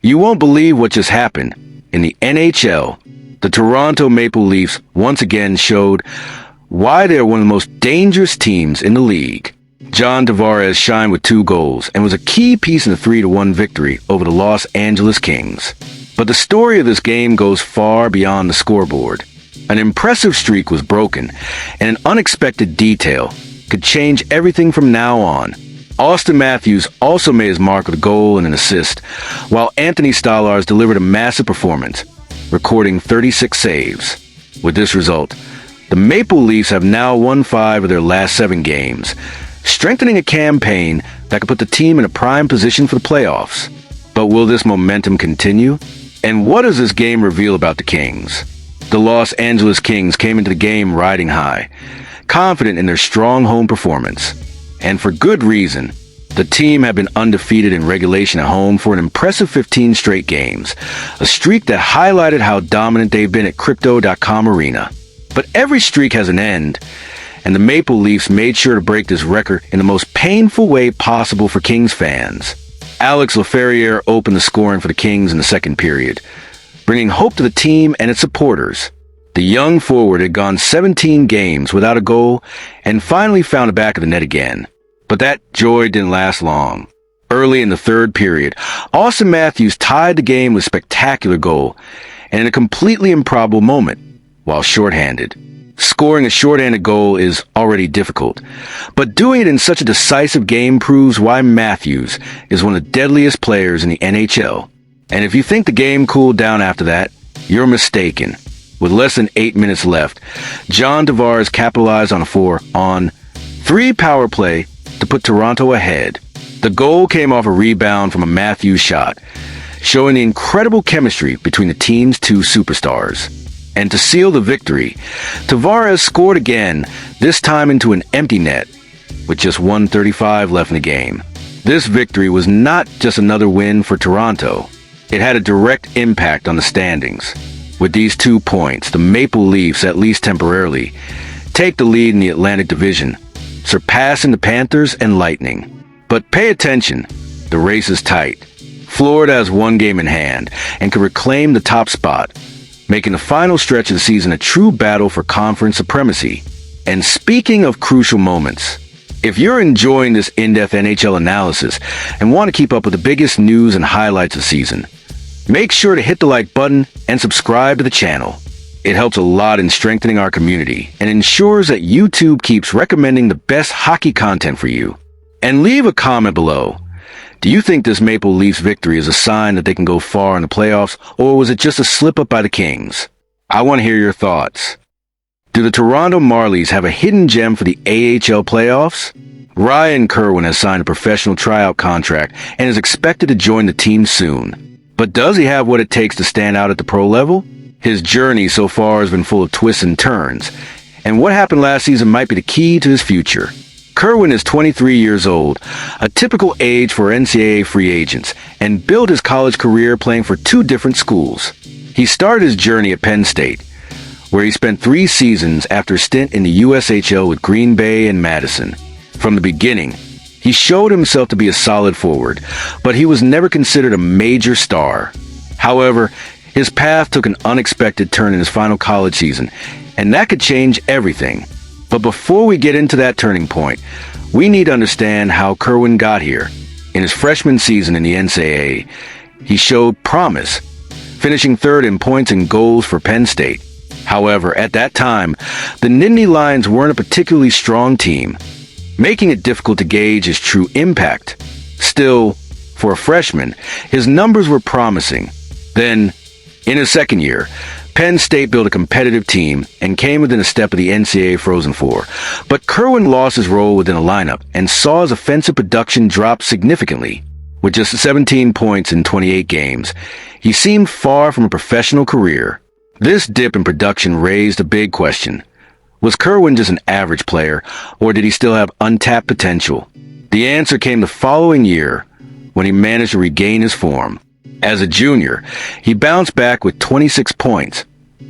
You won't believe what just happened. In the NHL, the Toronto Maple Leafs once again showed why they're one of the most dangerous teams in the league. John Tavares shined with 2 goals and was a key piece in the 3-1 victory over the Los Angeles Kings. But the story of this game goes far beyond the scoreboard. An impressive streak was broken, and an unexpected detail could change everything from now on. Auston Matthews also made his mark with a goal and an assist, while Anthony Stolarz delivered a massive performance, recording 36 saves. With this result, the Maple Leafs have now won 5 of their last 7 games, strengthening a campaign that could put the team in a prime position for the playoffs. But will this momentum continue? And what does this game reveal about the Kings? The Los Angeles Kings came into the game riding high, confident in their strong home performance. And for good reason. The team had been undefeated in regulation at home for an impressive 15 straight games, a streak that highlighted how dominant they've been at Crypto.com Arena. But every streak has an end, and the Maple Leafs made sure to break this record in the most painful way possible for Kings fans. Alex Laferriere opened the scoring for the Kings in the second period, bringing hope to the team and its supporters. The young forward had gone 17 games without a goal and finally found the back of the net again. But that joy didn't last long. Early in the third period, Auston Matthews tied the game with a spectacular goal and in a completely improbable moment, while shorthanded. Scoring a shorthanded goal is already difficult, but doing it in such a decisive game proves why Matthews is one of the deadliest players in the NHL. And if you think the game cooled down after that, you're mistaken. With less than 8 minutes left, John Tavares capitalized on a 4-on-3 power play to put Toronto ahead. The goal came off a rebound from a Matthews shot, showing the incredible chemistry between the team's 2 superstars. And to seal the victory, Tavares scored again, this time into an empty net, with just 1:35 left in the game. This victory was not just another win for Toronto. It had a direct impact on the standings. With these 2 points, the Maple Leafs, at least temporarily, take the lead in the Atlantic Division, surpassing the Panthers and Lightning. But pay attention, the race is tight. Florida has 1 game in hand and can reclaim the top spot, making the final stretch of the season a true battle for conference supremacy. And speaking of crucial moments, if you're enjoying this in-depth NHL analysis and want to keep up with the biggest news and highlights of the season, make sure to hit the like button and subscribe to the channel. It helps a lot in strengthening our community and ensures that YouTube keeps recommending the best hockey content for you. And leave a comment below. Do you think this Maple Leafs victory is a sign that they can go far in the playoffs, or was it just a slip-up by the Kings? I want to hear your thoughts. Do the Toronto Marlies have a hidden gem for the AHL playoffs? Ryan Kerwin has signed a professional tryout contract and is expected to join the team soon. But does he have what it takes to stand out at the pro level? His journey so far has been full of twists and turns, and what happened last season might be the key to his future. Kerwin is 23 years old, a typical age for NCAA free agents, and built his college career playing for 2 different schools. He started his journey at Penn State, where he spent 3 seasons after a stint in the USHL with Green Bay and Madison. From the beginning, he showed himself to be a solid forward, but he was never considered a major star. However, his path took an unexpected turn in his final college season, and that could change everything. But before we get into that turning point, we need to understand how Kerwin got here. In his freshman season in the NCAA, he showed promise, finishing 3rd in points and goals for Penn State. However, at that time, the Nittany Lions weren't a particularly strong team, making it difficult to gauge his true impact. Still, for a freshman, his numbers were promising. Then, in his second year, Penn State built a competitive team and came within a step of the NCAA Frozen Four, but Kerwin lost his role within the lineup and saw his offensive production drop significantly. With just 17 points in 28 games, he seemed far from a professional career. This dip in production raised a big question. Was Kerwin just an average player, or did he still have untapped potential? The answer came the following year, when he managed to regain his form. As a junior, he bounced back with 26 points,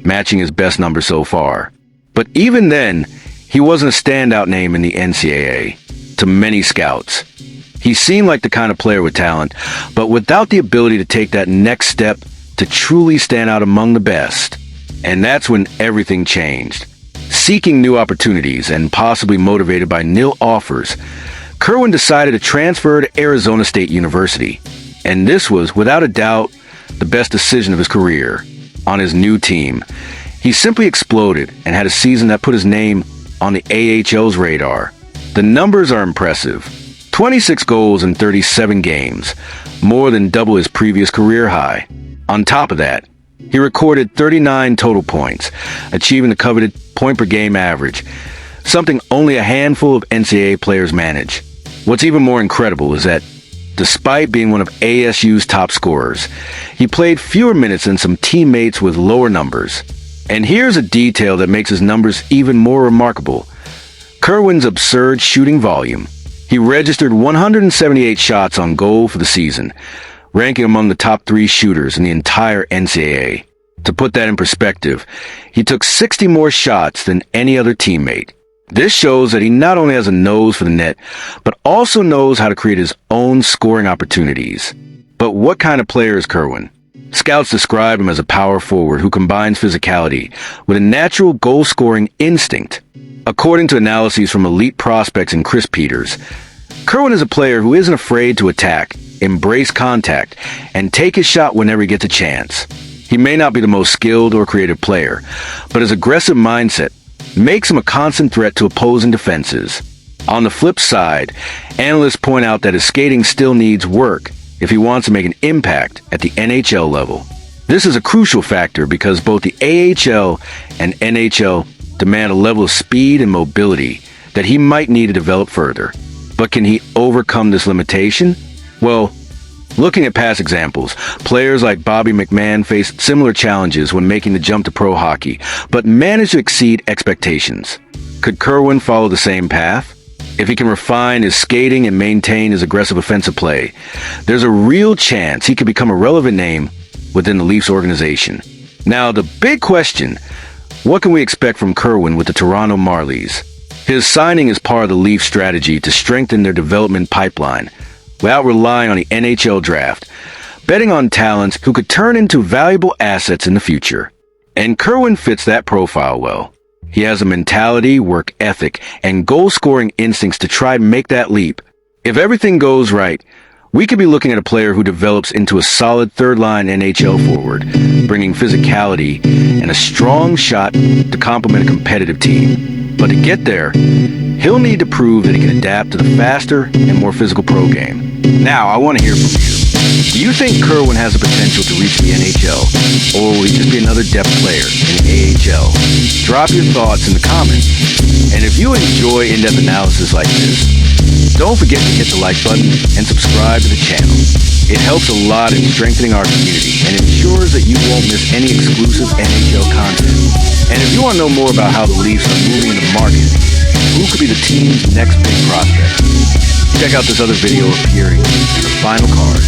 matching his best number so far. But even then, he wasn't a standout name in the NCAA to many scouts. He seemed like the kind of player with talent, but without the ability to take that next step to truly stand out among the best. And that's when everything changed. Seeking new opportunities and possibly motivated by nil offers, Kerwin decided to transfer to Arizona State University. And this was, without a doubt, the best decision of his career. On his new team, he simply exploded and had a season that put his name on the AHL's radar. The numbers are impressive. 26 goals in 37 games, more than double his previous career high. On top of that, he recorded 39 total points, achieving the coveted point-per-game average, something only a handful of NCAA players manage. What's even more incredible is that, despite being one of ASU's top scorers, he played fewer minutes than some teammates with lower numbers. And here's a detail that makes his numbers even more remarkable. Kerwin's absurd shooting volume. He registered 178 shots on goal for the season, ranking among the top 3 shooters in the entire NCAA. To put that in perspective, he took 60 more shots than any other teammate. This shows that he not only has a nose for the net, but also knows how to create his own scoring opportunities. But what kind of player is Kerwin? Scouts describe him as a power forward who combines physicality with a natural goal-scoring instinct. According to analyses from elite prospects and Chris Peters, Kerwin is a player who isn't afraid to attack, embrace contact, and take his shot whenever he gets a chance. He may not be the most skilled or creative player, but his aggressive mindset makes him a constant threat to opposing defenses. On the flip side, analysts point out that his skating still needs work if he wants to make an impact at the NHL level. This is a crucial factor because both the AHL and NHL demand a level of speed and mobility that he might need to develop further. But can he overcome this limitation? Well, looking at past examples, players like Bobby McMahon faced similar challenges when making the jump to pro hockey, but managed to exceed expectations. Could Kerwin follow the same path? If he can refine his skating and maintain his aggressive offensive play, there's a real chance he could become a relevant name within the Leafs organization. Now, the big question: what can we expect from Kerwin with the Toronto Marlies? His signing is part of the Leafs' strategy to strengthen their development pipeline without relying on the NHL draft, betting on talents who could turn into valuable assets in the future. And Kerwin fits that profile well. He has a mentality, work ethic, and goal-scoring instincts to try and make that leap. If everything goes right, we could be looking at a player who develops into a solid third-line NHL forward, bringing physicality and a strong shot to complement a competitive team. But to get there, he'll need to prove that he can adapt to the faster and more physical pro game. Now, I want to hear from you. Do you think Kerwin has the potential to reach the NHL, or will he just be another depth player in the AHL? Drop your thoughts in the comments. And if you enjoy in-depth analysis like this, don't forget to hit the like button and subscribe to the channel. It helps a lot in strengthening our community and ensures that you won't miss any exclusive NHL content. And if you want to know more about how the Leafs are moving into the market, who could be the team's next big prospect, check out this other video appearing in the final card.